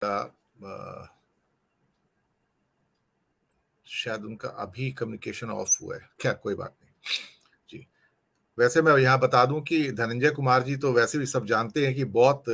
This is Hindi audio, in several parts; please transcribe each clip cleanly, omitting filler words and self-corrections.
अ, शायद उनका अभी कम्युनिकेशन ऑफ हुआ है, क्या कोई बात नहीं जी। वैसे मैं यहाँ बता दूं कि धनंजय कुमार जी तो वैसे भी सब जानते हैं कि बहुत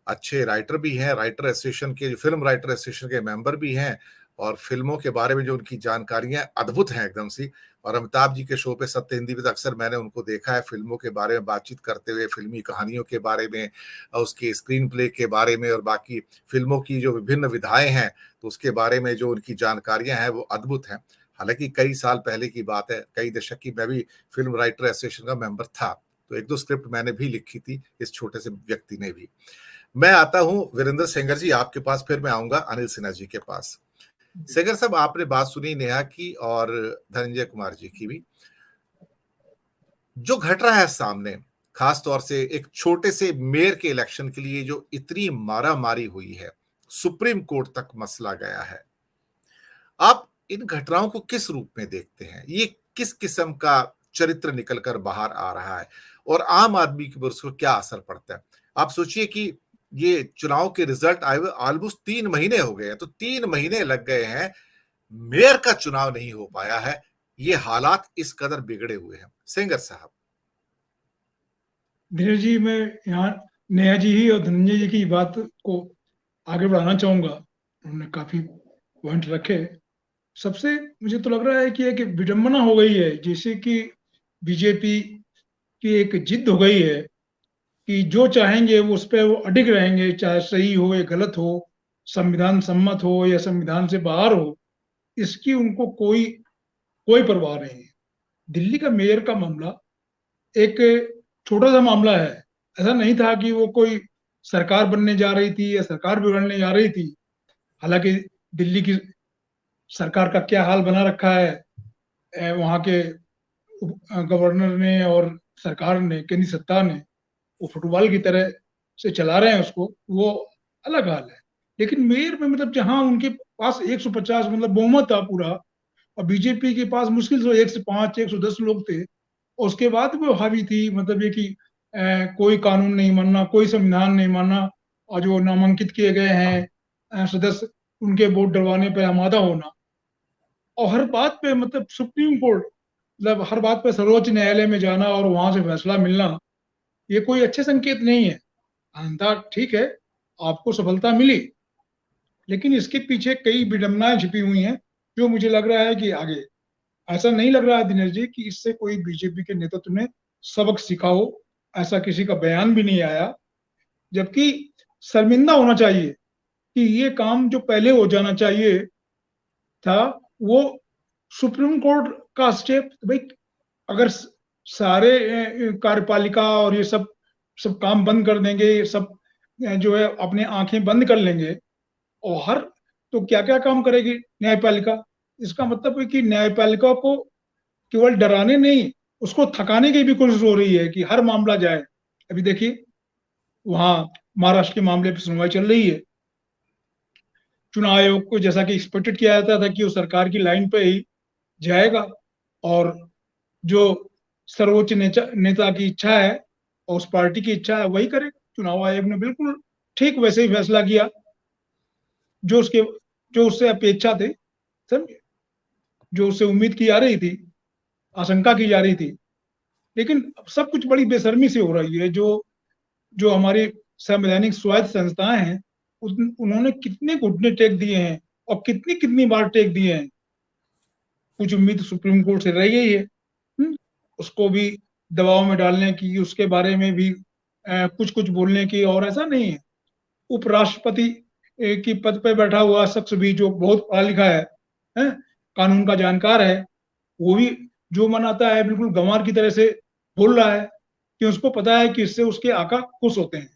अच्छे राइटर भी हैं, राइटर एसोसिएशन के, फिल्म राइटर एसोसिएशन के मेंबर भी हैं, और फिल्मों के बारे में जो उनकी जानकारियां अद्भुत हैं एकदम सी। और अमिताभ जी के शो पे सत्य हिंदी पे तो अक्सर मैंने उनको देखा है फिल्मों के बारे में बातचीत करते हुए, फिल्मी कहानियों के बारे में, उसके स्क्रीन प्ले के बारे में, और बाकी फिल्मों की जो विभिन्न विधाएं हैं तो उसके बारे में जो उनकी जानकारियां हैं वो अद्भुत हैं। हालांकि कई साल पहले की बात है, कई दशक की, मैं भी फिल्म राइटर एसोसिएशन का मेंबर था, तो एक दो स्क्रिप्ट मैंने भी लिखी थी, इस छोटे से व्यक्ति ने भी। मैं आता हूं वीरेंद्र सेंगर जी आपके पास, फिर मैं आऊंगा अनिल सिन्हा जी के पास। सेंगर साहब, आपने बात सुनी नेहा की और धनंजय कुमार जी की भी। जो घट रहा है सामने, खास तौर से एक छोटे से मेयर के इलेक्शन के लिए जो इतनी मारामारी हुई है, सुप्रीम कोर्ट तक मसला गया है, आप इन घटनाओं को किस रूप में देखते हैं? ये किस किस्म का चरित्र निकलकर बाहर आ रहा है और आम आदमी के ऊपर उसको क्या असर पड़ता है? आप सोचिए कि ये चुनाव के रिजल्ट आए हुए ऑलमोस्ट 3 महीने हो गए हैं, तो 3 महीने लग गए हैं, मेयर का चुनाव नहीं हो पाया है। ये हालात इस कदर बिगड़े हुए हैं। सेंगर साहब। धीरज जी, मैं यहाँ नेहा जी ही और धनंजय जी की बात को आगे बढ़ाना चाहूंगा। उन्होंने काफी पॉइंट रखे। सबसे मुझे तो लग रहा है कि एक विडंबना हो गई है, जैसे कि बीजेपी की एक जिद हो गई है कि जो चाहेंगे वो उस पर वो अडिग रहेंगे, चाहे सही हो या गलत हो, संविधान सम्मत हो या संविधान से बाहर हो, इसकी उनको कोई कोई परवाह नहीं है। दिल्ली का मेयर का मामला एक छोटा सा मामला है। ऐसा नहीं था कि वो कोई सरकार बनने जा रही थी या सरकार बिगड़ने जा रही थी। हालांकि दिल्ली की सरकार का क्या हाल बना रखा है, वहाँ के गवर्नर ने और सरकार ने, केंद्रीय सत्ता ने, वो फुटबॉल की तरह से चला रहे हैं उसको, वो अलग हाल है। लेकिन मेयर में मतलब जहां उनके पास 150 मतलब बहुमत था पूरा, और बीजेपी के पास मुश्किल से 105 110 लोग थे, और उसके बाद भी वो हावी थी, मतलब ये कि कोई कानून नहीं मानना, कोई संविधान नहीं मानना, और जो नामांकित किए गए हैं सदस्य, उनके वोट डलवाने पर आमादा होना, और हर बात पे मतलब सुप्रीम कोर्ट, मतलब हर बात पे सर्वोच्च न्यायालय में जाना और वहां से फैसला मिलना, ये कोई अच्छे संकेत नहीं है। अंधा ठीक है, आपको सफलता मिली, लेकिन इसके पीछे कई विडंबनाएं छिपी हुई हैं, जो मुझे लग रहा है कि आगे ऐसा नहीं लग रहा है दिनेश जी कि इससे कोई बीजेपी के नेतृत्व ने सबक सीखा हो। ऐसा किसी का बयान भी नहीं आया, जबकि शर्मिंदा होना चाहिए कि ये काम जो पहले हो जाना चाहिए था, वो सुप्रीम कोर्ट का स्टेप। भाई, अगर सारे कार्यपालिका और ये सब सब काम बंद कर देंगे, ये सब जो है अपने आंखें बंद कर लेंगे, और हर तो क्या क्या काम करेगी न्यायपालिका? इसका मतलब है कि न्यायपालिका को केवल डराने नहीं, उसको थकाने की भी कोशिश हो रही है कि हर मामला जाए। अभी देखिए, वहां महाराष्ट्र के मामले पर सुनवाई चल रही है। चुनाव आयोग को जैसा कि एक्सपेक्टेड किया जाता था कि वो सरकार की लाइन पे ही जाएगा, और जो सर्वोच्च नेता की इच्छा है और उस पार्टी की इच्छा है वही करेगा। चुनाव आयोग ने बिल्कुल ठीक वैसे ही फैसला किया जो उसके जो उससे अपेक्षा थे, समझे, जो उससे उम्मीद की जा रही थी, आशंका की जा रही थी। लेकिन सब कुछ बड़ी बेशर्मी से हो रही है। जो जो हमारी संवैधानिक स्वायत्त संस्थाएं हैं, उन्होंने कितने घुटने टेक दिए हैं, और कितनी कितनी बार टेक दिए हैं। कुछ उम्मीद सुप्रीम कोर्ट से रह गई है, उसको भी दबाव में डालने की, उसके बारे में भी कुछ कुछ बोलने की। और ऐसा नहीं है, उपराष्ट्रपति की पद पर बैठा हुआ शख्स भी जो बहुत पढ़ा लिखा है, कानून का जानकार है, वो भी जो मन आता है बिल्कुल गंवार की तरह से बोल रहा है कि उसको पता है कि इससे उसके आका खुश होते हैं।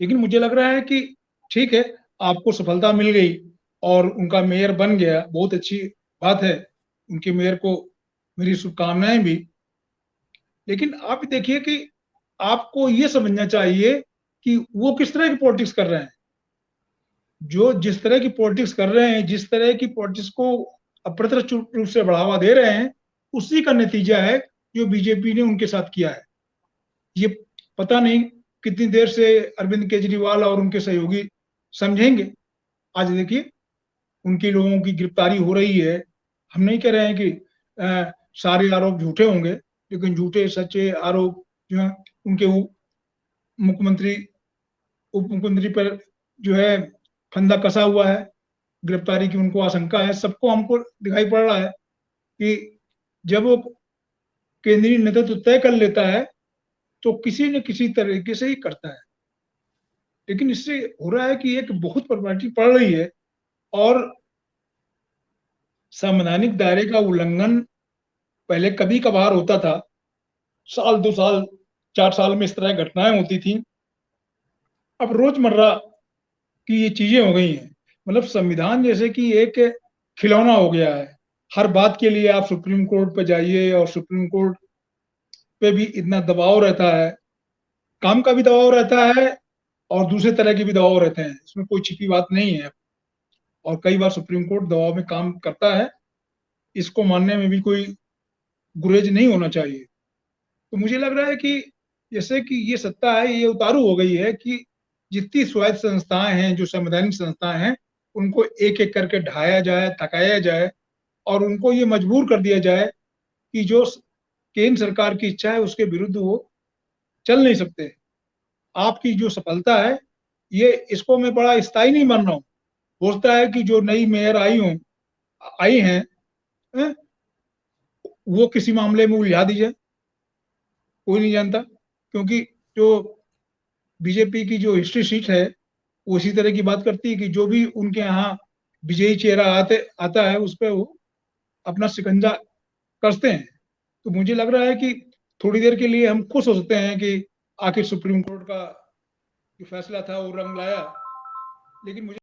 लेकिन मुझे लग रहा है कि ठीक है, आपको सफलता मिल गई और उनका मेयर बन गया, बहुत अच्छी बात है, उनके मेयर को मेरी शुभकामनाएं भी। लेकिन आप देखिए कि आपको ये समझना चाहिए कि वो किस तरह की पॉलिटिक्स कर रहे हैं। जो जिस तरह की पॉलिटिक्स कर रहे हैं, जिस तरह की पॉलिटिक्स को अप्रत्यक्ष रूप से बढ़ावा दे रहे हैं, उसी का नतीजा है जो बीजेपी ने उनके साथ किया है। ये पता नहीं कितनी देर से अरविंद केजरीवाल और उनके सहयोगी समझेंगे। आज देखिए उनके लोगों की गिरफ्तारी हो रही है। हम नहीं कह रहे हैं कि सारे आरोप झूठे होंगे, लेकिन झूठे सच्चे आरोप जो है उनके मुख्यमंत्री उप मुख्यमंत्री पर जो है फंदा कसा हुआ है, गिरफ्तारी की उनको आशंका है। सबको हमको दिखाई पड़ रहा है कि जब वो केंद्रीय नेतृत्व तय कर लेता है तो किसी न किसी तरीके से ही करता है। लेकिन इससे हो रहा है कि एक बहुत प्रॉपर्टी पड़ रही है और संवैधानिक दायरे का उल्लंघन पहले कभी कभार होता था, साल 2 साल 4 साल में इस तरह घटनाएं होती थी। अब रोजमर्रा की ये चीजें हो गई हैं। मतलब संविधान जैसे कि एक खिलौना हो गया है। हर बात के लिए आप सुप्रीम कोर्ट पे जाइए और सुप्रीम कोर्ट पे भी इतना दबाव रहता है, काम का भी दबाव रहता है और दूसरे तरह के भी दबाव रहते हैं, इसमें कोई छिपी बात नहीं है। और कई बार सुप्रीम कोर्ट दबाव में काम करता है, इसको मानने में भी कोई गुरेज नहीं होना चाहिए। तो मुझे लग रहा है कि जैसे कि ये सत्ता है ये उतारू हो गई है कि जितनी स्वायत्त संस्थाएं हैं, जो संवैधानिक संस्थाएं हैं, उनको एक एक करके ढाया जाए, थकाया जाए और उनको ये मजबूर कर दिया जाए कि जो केंद्र सरकार की इच्छा है उसके विरुद्ध वो चल नहीं सकते। आपकी जो सफलता है ये इसको मैं बड़ा स्थायी नहीं मान रहा हूँ। हो सकता है कि जो नई मेयर आई हैं वो किसी मामले में उलझा दी जाए, कोई नहीं जानता। क्योंकि जो बीजेपी की जो हिस्ट्री शीट है वो इसी तरह की बात करती है कि जो भी उनके यहाँ विजयी चेहरा आता है उस पर वो अपना शिकंजा कसते हैं। तो मुझे लग रहा है कि थोड़ी देर के लिए हम खुश हो सकते हैं कि आखिर सुप्रीम कोर्ट का जो फैसला था वो रंग लाया, लेकिन मुझे